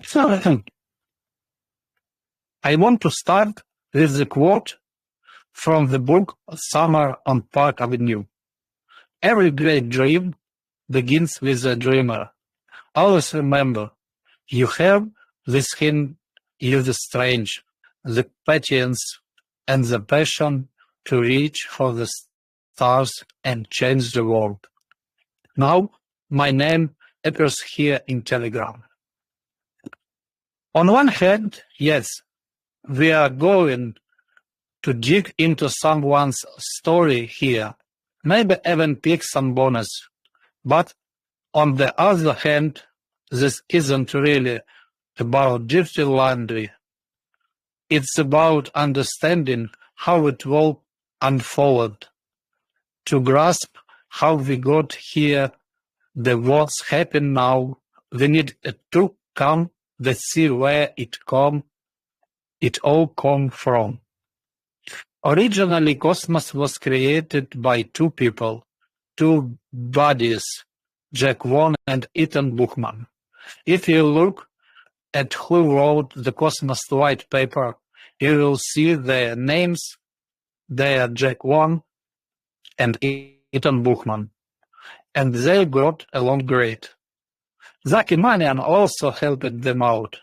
So, I want to start with a quote from the book Summer on Park Avenue. Every great dream begins with a dreamer. Always remember, you have this in you, the strange, the patience, and the passion to reach for the stars and change the world. Now, my name appears here in Telegram. On one hand, yes, we are going to dig into someone's story here, maybe even pick some bonus. But on the other hand, this isn't really about dirty laundry. It's about understanding how it will unfold. To grasp how we got here, the what's happening now, we need to come to see where it all come from. Originally, Cosmos was created by two people, two buddies, Jae Kwon and Ethan Buchman. If you look at who wrote the Cosmos white paper, you will see their names. They are Jae Kwon and Ethan Buchman, and they got along great. Zaki Manian also helped them out,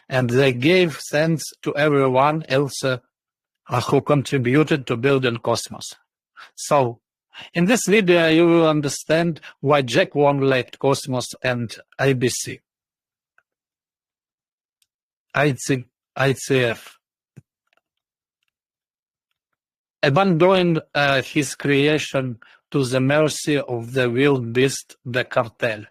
and they gave thanks to everyone else who contributed to building Cosmos. So, in this video, you will understand why Jae Kwon left Cosmos and ICF. Abandoning his creation to the mercy of the wild beast, the cartel.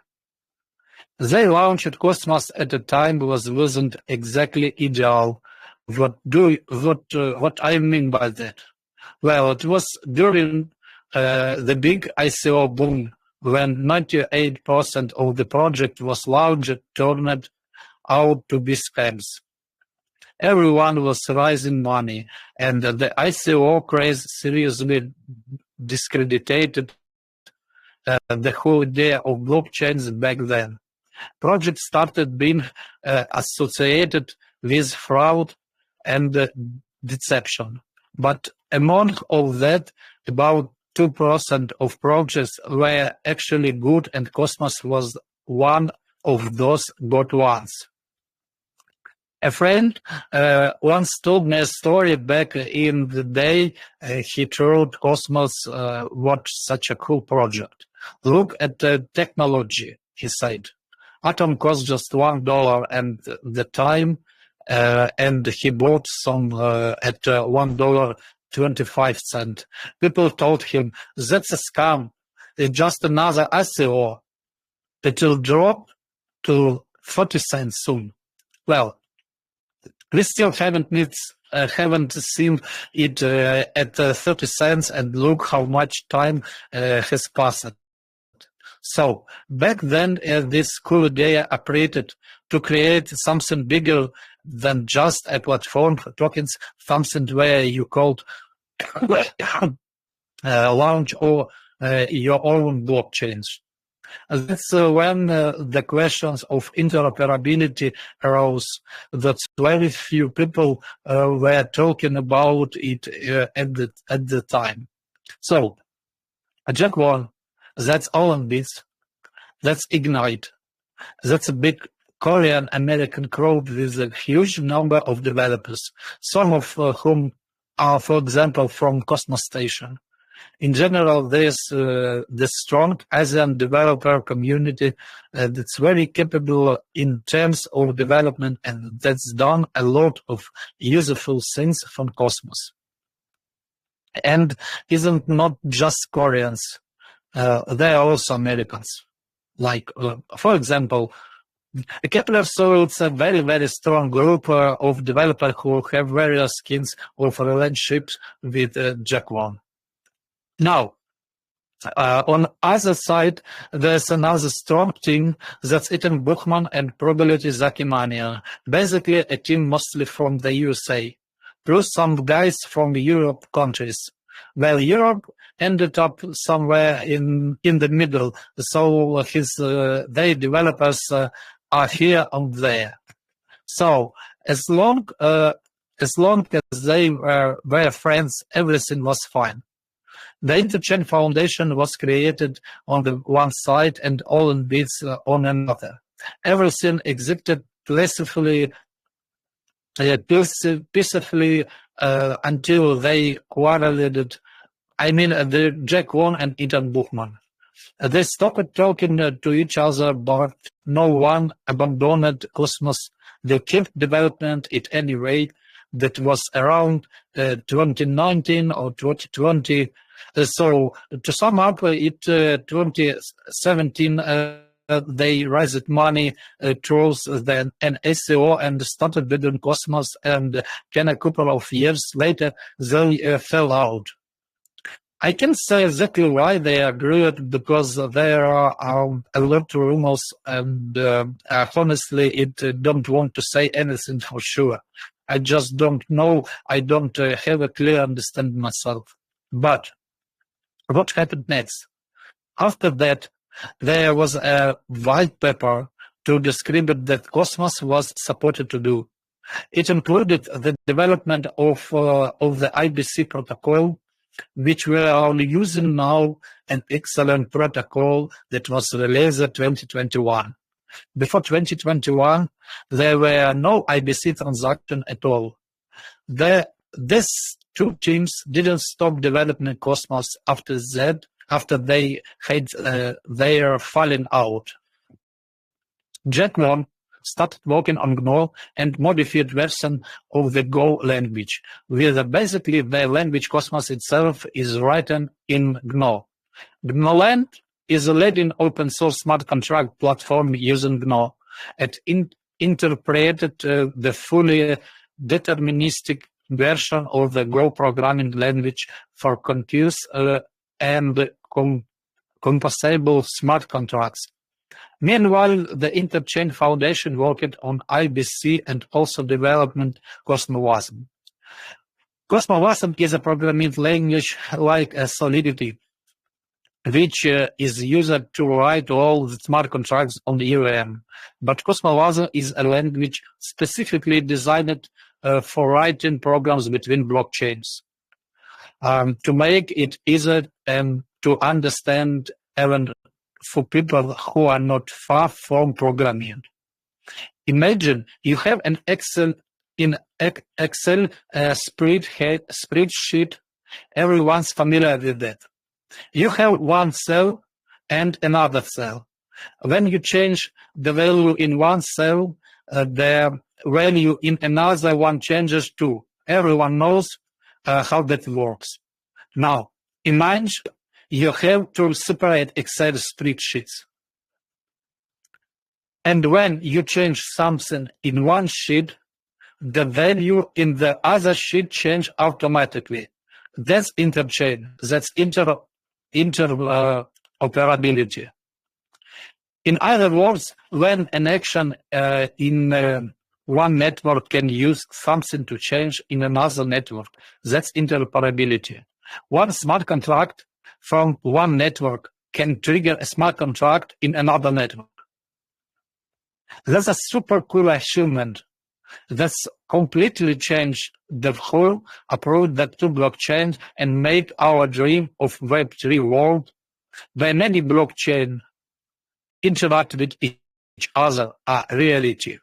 They launched Cosmos at a time wasn't exactly ideal. What I mean by that? Well, it was during the big ICO boom when 98% of the project was launched turned out to be scams. Everyone was raising money, and the ICO craze seriously discredited the whole idea of blockchains back then. Projects started being associated with fraud and deception. But among all that, about 2% of projects were actually good, and Cosmos was one of those good ones. A friend once told me a story back in the day. He told Cosmos what such a cool project. Look at the technology, he said. Atom cost just $1 and the time, and he bought some at $1.25. People told him, that's a scam. It's just another ICO. It will drop to 40 cents soon. Well, we still haven't seen it at 30 cents, and look how much time has passed. So, back then, this cool idea operated to create something bigger than just a platform for tokens, something where you could launch or your own blockchains. That's when the questions of interoperability arose. That's very few people were talking about it at the time. So, Jae Kwon, that's Olympics, that's Ignite, that's a big Korean-American crowd with a huge number of developers, some of whom are, for example, from Cosmos Station. In general, there's the strong Asian developer community that's very capable in terms of development, and that's done a lot of useful things from Cosmos. And isn't not just Koreans, there are also Americans. Like, for example, Kepler Soul's a very, very strong group of developers who have various skins of relationships with Jae Kwon. Now, on other side, there's another strong team that's Ethan Buchman and probably Zaki Manian. Basically, a team mostly from the USA, plus some guys from Europe countries. Well, Europe ended up somewhere in the middle, so their developers are here and there. So as long as they were friends, everything was fine. The Interchain Foundation was created on the one side and all in bits on another. Everything existed peacefully until they quarreled. I mean, the Jae Kwon and Ethan Buchman. They stopped talking to each other, but no one abandoned Cosmos. They kept development at any rate. That was around 2019 or 2020. So to sum up, it 2017 they raised money through an SEO and started building Cosmos, and then a couple of years later they fell out. I can say exactly why they agreed, because there are a lot of rumors, and honestly, don't want to say anything for sure. I just don't know. I don't have a clear understanding myself. But what happened next? After that, there was a white paper to describe that Cosmos was supported to do. It included the development of the IBC protocol, which we are using now, an excellent protocol that was released in 2021. Before 2021, there were no IBC transactions at all. These two teams didn't stop developing Cosmos after they had their falling out. Jae Kwon started working on GNU and modified version of the Go language, where basically the language Cosmos itself is written in GNU. GNUland is a leading open source smart contract platform using GNU. It interpreted the fully deterministic version of the Go programming language for continuous and composable smart contracts. Meanwhile, the Interchain Foundation worked on IBC and also development Cosmos. Cosmos is a programming language like Solidity, which is used to write all the smart contracts on the EVM. But Cosmos is a language specifically designed for writing programs between blockchains, to make it easier to understand even for people who are not far from programming. Imagine you have an Excel spreadsheet. Everyone's familiar with that. You have one cell and another cell. When you change the value in one cell, the value in another one changes too. Everyone knows how that works. Now, imagine you have to separate Excel spreadsheets. And when you change something in one sheet, the value in the other sheet changes automatically. That's interchain. That's interoperability. In other words, when an action in one network can use something to change in another network, that's interoperability. One smart contract from one network can trigger a smart contract in another network. That's a super cool achievement. That's completely changed the whole approach to blockchain and make our dream of Web3 world, where many blockchain interact with each other, a reality.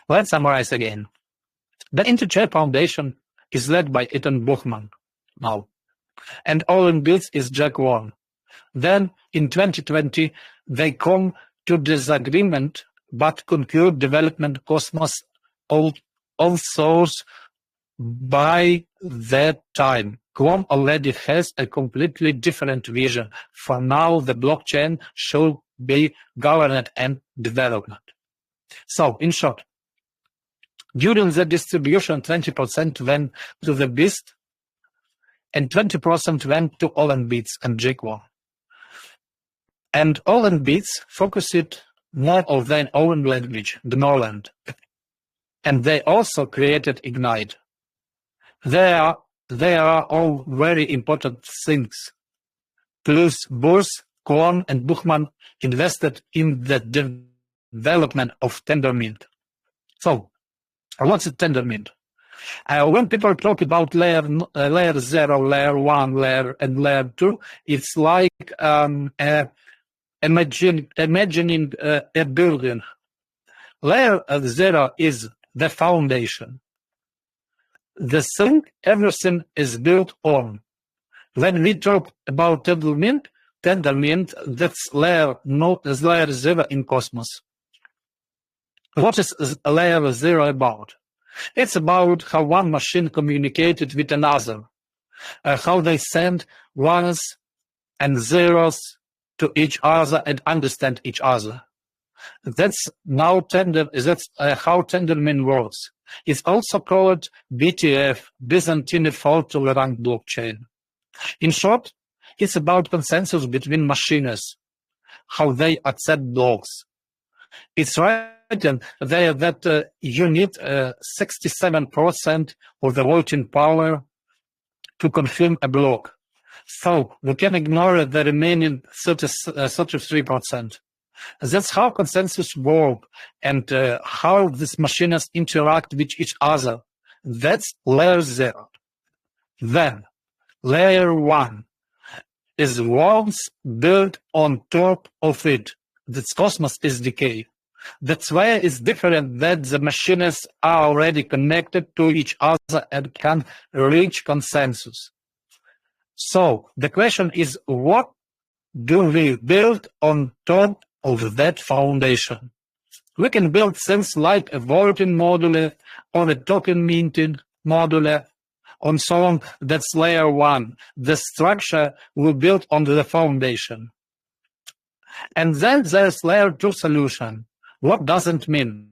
Let's summarize again. The Interchain Foundation is led by Ethan Buchman now, and all in builds is Jae Kwon. Then in 2020, they come to disagreement but conclude development Cosmos all source. By that time, Kwon already has a completely different vision. For now, the blockchain should be governed and developed. So, in short, during the distribution, 20% went to the Beast and 20% went to All Bits and Jae Kwon. And All Bits focused more on their own language, the GNUland. And they also created Ignite. They are all very important things. Plus, both Kwon and Buchman invested in the development of Tendermint. So, what's a tender mean? When people talk about layer 0, layer 1, and layer 2, it's like imagining a building. Layer 0 is the foundation. The thing everything is built on. When we talk about tender means that's layer 0 in Cosmos. What is layer 0 about? It's about how one machine communicated with another, how they send ones and zeros to each other and understand each other. That's how Tendermint works. It's also called BTF, Byzantine Fault-Tolerant Blockchain. In short, it's about consensus between machines, how they accept blocks. It's written there that you need 67% of the voting power to confirm a block. So we can ignore the remaining 33%. That's how consensus works and how these machines interact with each other. That's layer 0. Then, layer 1 is once built on top of it. That's Cosmos SDK. That's why it's different that the machines are already connected to each other and can reach consensus. So the question is, what do we build on top of that foundation? We can build things like a voting module or a token minting module on so on. That's layer 1. The structure will build on the foundation. And then there's layer 2 solution. What does it mean?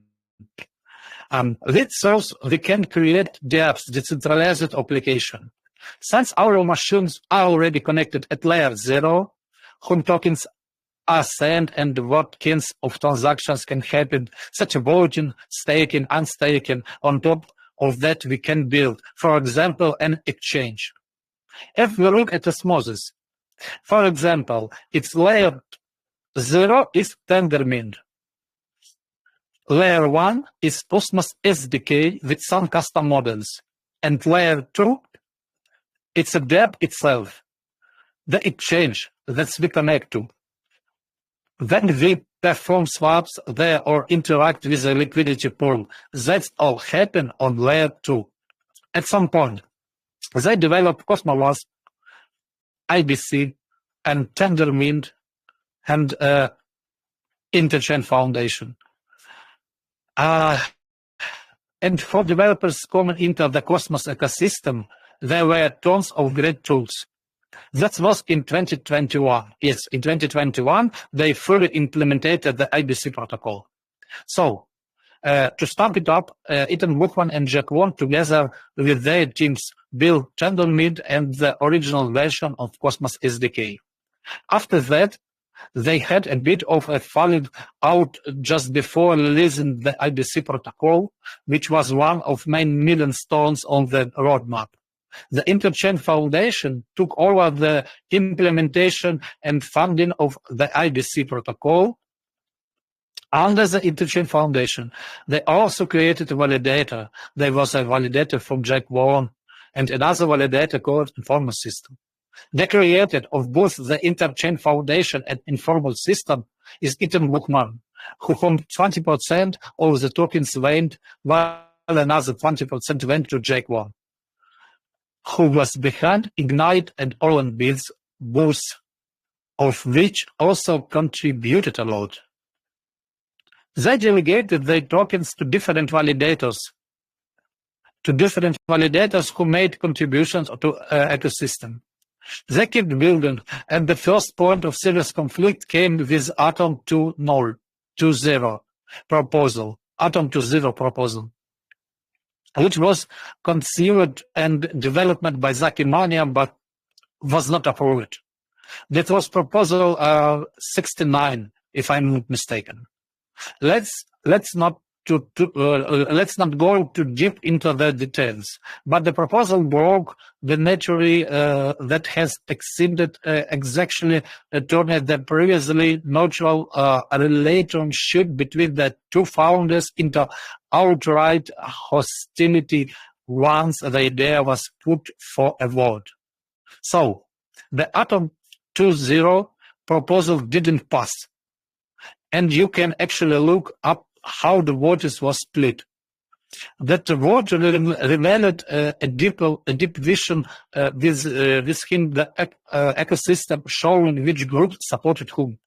With those, we can create dApps, decentralized application. Since our machines are already connected at layer 0, whom tokens are sent and what kinds of transactions can happen, such as voting, staking, unstaking. On top of that, we can build, for example, an exchange. If we look at osmosis, for example, its layer 0 is Tendermint. Layer 1 is Cosmos SDK with some custom models. And layer 2, it's a dApp itself, the exchange that we connect to. Then we perform swaps there or interact with the liquidity pool. That's all happen on layer 2. At some point, they develop Cosmos, IBC, and Tendermint, and Interchain Foundation. And for developers coming into the Cosmos ecosystem, there were tons of great tools. That was in 2021. Yes, in 2021, they fully implemented the IBC protocol. So, to sum it up, Ethan Jae and Jae Kwon, together with their teams, built Tendermint and the original version of Cosmos SDK. After that, they had a bit of a falling out just before releasing the IBC protocol, which was one of main milestones on the roadmap. The Interchain Foundation took over the implementation and funding of the IBC protocol. Under the Interchain Foundation, they also created a validator. There was a validator from Jae Kwon and another validator called Informal System. The creator of both the Interchain Foundation and Informal System is Ethan Jae, who owned 20% of the tokens went, while another 20% went to Jae Kwon, who was behind Ignite and Orlan Bills, both of which also contributed a lot. They delegated their tokens to different validators who made contributions to ecosystem. They kept building, and the first point of serious conflict came with Atom 2.0 proposal, which was conceived and developed by Zaki Mania, but was not approved. That was proposal 69, if I'm not mistaken. Let's not let's not go too deep into the details. But the proposal broke the naturally that has exceeded exactly turned the previously neutral relationship between the two founders into outright hostility once the idea was put for a vote. So the Atom 2.0 proposal didn't pass. And you can actually look up how the voters was split. That the vote revealed a deep vision within the ecosystem, showing which group supported whom.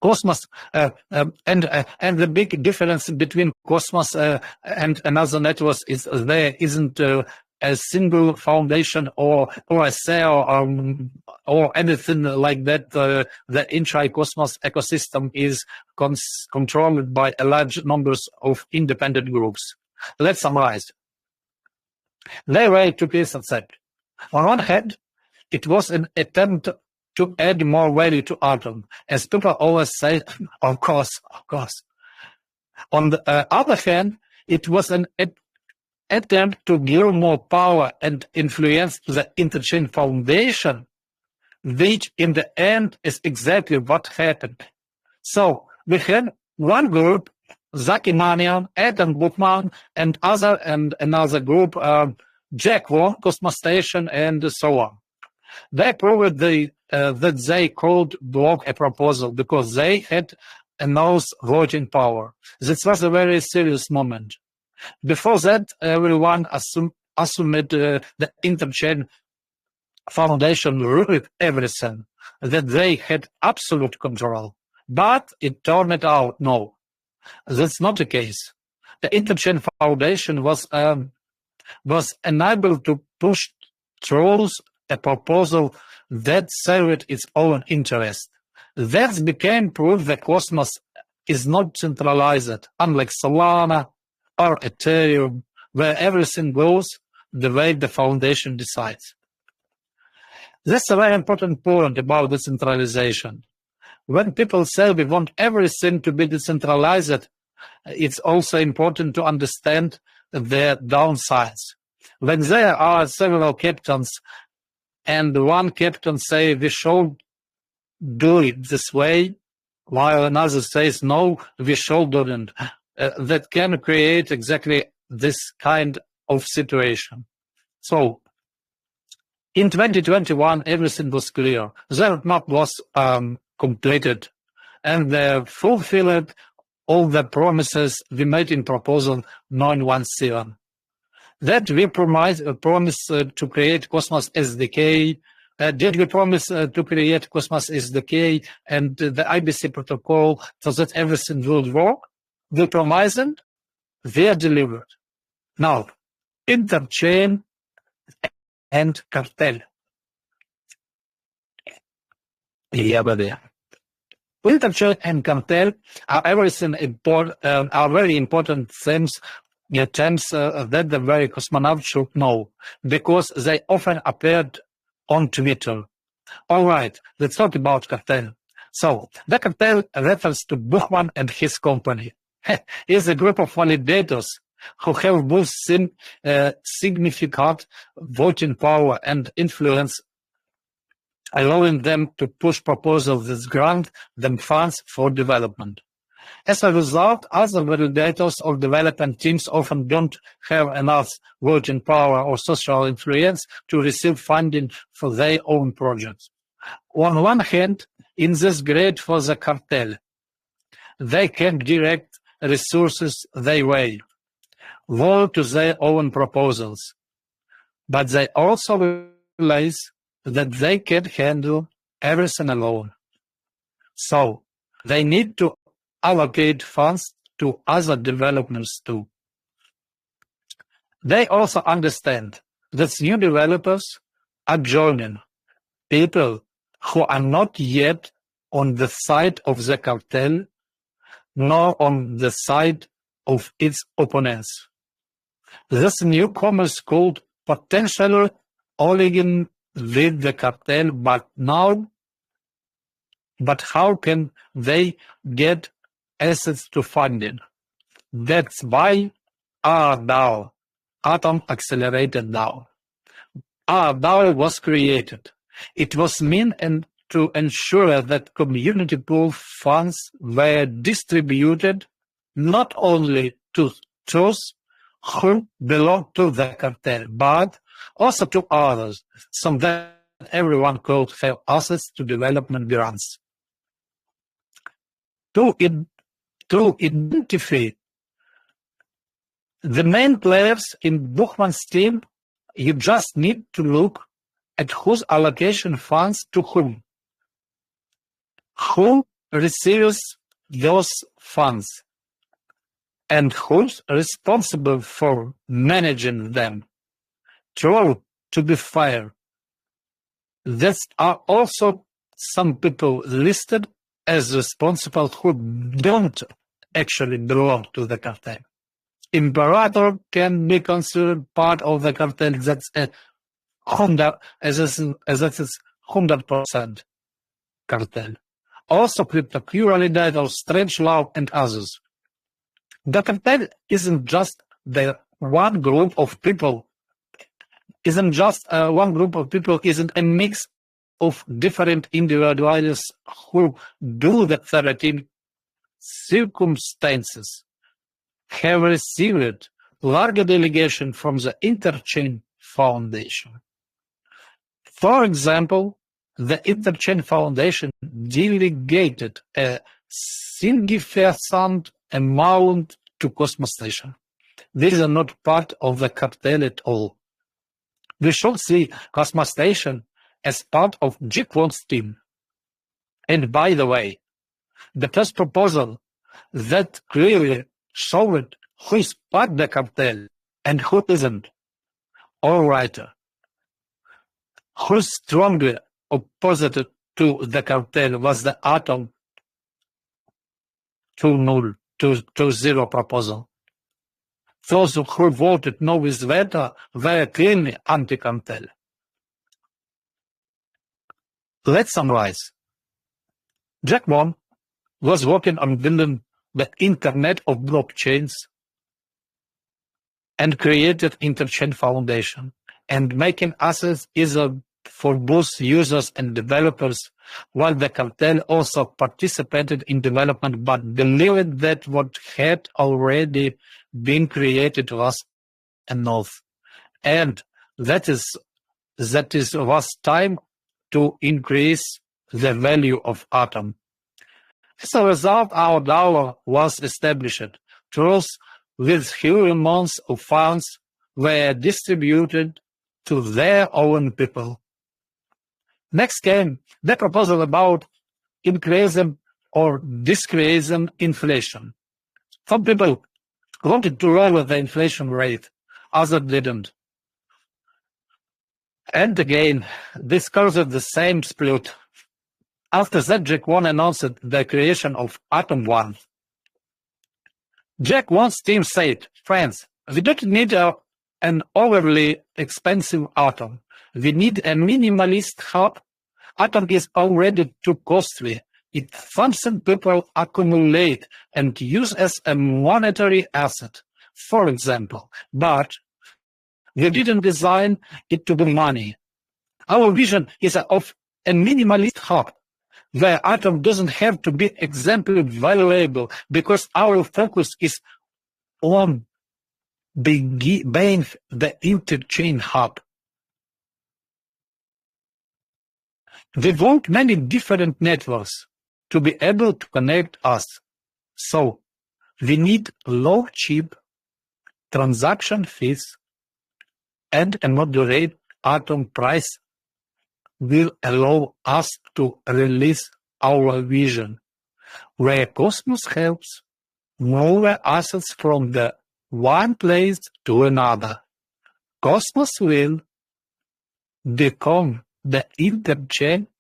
Cosmos and the big difference between Cosmos and another network is there isn't a single foundation or a sale or anything like that. The Interchain Cosmos ecosystem is controlled by a large numbers of independent groups. Let's summarize. There were two pieces said. On one hand, it was an attempt to add more value to Atom, as people always say, of course. On the other hand, it was an attempt to give more power and influence to the Interchain Foundation, which in the end is exactly what happened. So we had one group, Zaki Manian, Adam Bookman, and another group, Jae Kwon, Cosmos Station, and so on. They proved that they could block a proposal because they had enough voting power. This was a very serious moment. Before that, everyone assumed the Interchain Foundation ruled everything, that they had absolute control. But it turned out, no, that's not the case. The Interchain Foundation was unable to push through a proposal that served its own interest. That became proof that Cosmos is not centralized, unlike Solana or Ethereum, where everything goes the way the foundation decides. That's a very important point about decentralization. When people say we want everything to be decentralized, it's also important to understand their downsides. When there are several captains and one captain say we should do it this way, while another says no, we shouldn't, that can create exactly this kind of situation. So in 2021, everything was clear. The map was completed, and they fulfilled all the promises we made in proposal 917. That we promised to create Cosmos SDK. Did we promise to create Cosmos SDK and the IBC protocol so that everything will work? We promised it, they delivered. Now, Interchain and cartel. Interchain and cartel are are very important things. Terms that the very cosmonauts should know, because they often appeared on Twitter. All right, let's talk about cartel. So, the cartel refers to Bookman and his company. Is a group of validators who have both significant voting power and influence, allowing them to push proposals that grant them funds for development. As a result, other validators or development teams often don't have enough voting power or social influence to receive funding for their own projects. On one hand, in this great for the cartel, they can direct resources their way, vote to their own proposals, but they also realize that they can't handle everything alone. So they need to allocate funds to other developers too. They also understand that new developers are joining people who are not yet on the side of the cartel, nor on the side of its opponents. This newcomers could potentially align with the cartel, but how can they get access to funding? That's why RDAO, Atom Accelerated DAO. RDAO was created. It was meant to ensure that community pool funds were distributed not only to those who belong to the cartel, but also to others, so that everyone could have access to development grants. To identify the main players in Buchmann's team, you just need to look at whose allocation funds to whom, who receives those funds, and who's responsible for managing them. True, to be fair, there are also some people listed as responsible who don't actually belong to the cartel. Imperator can be considered part of the cartel that's a 100% cartel. Also Cryptocurrency or Strange Love and others. The cartel isn't just one group of people, isn't a mix of different individuals who, due to certain circumstances, have received larger delegation from the Interchain Foundation. For example, the Interchain Foundation delegated a significant amount to Cosmos Station. These are not part of the cartel at all. We should see Cosmos Station as part of Jae Kwon's team. And by the way, the first proposal that clearly showed who is part of the cartel and who isn't, all right, who strongly opposed to the cartel was the Atom 2.0 proposal. Those who voted no with veto were clearly anti-cartel. Let's summarize. Jae Kwon was working on building the Internet of Blockchains and created Interchain Foundation and making access easier for both users and developers, while the cartel also participated in development but believed that what had already been created was enough, and that was time to increase the value of Atom. As a result, our DAO was established. Those with huge amounts of funds were distributed to their own people. Next came the proposal about increasing or decreasing inflation. Some people wanted to lower the inflation rate, others didn't. And again, this caused the same split. After that, Jae Kwon announced the creation of Atom 1. Jae Kwon's team said, friends, we don't need an overly expensive Atom. We need a minimalist hub. Atom is already too costly. It's something people accumulate and use as a monetary asset, for example. But we didn't design it to be money. Our vision is of a minimalist hub, where Atom doesn't have to be exactly valuable because our focus is on being the interchain hub. We want many different networks to be able to connect us. So we need low, cheap transaction fees, and a moderate Atom price will allow us to release our vision, where Cosmos helps move assets from the one place to another. Cosmos will become the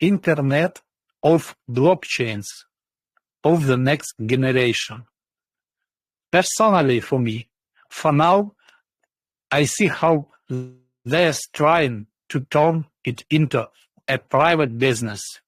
Internet of blockchains of the next generation. Personally, for me, for now, I see how they're trying to turn it into a private business.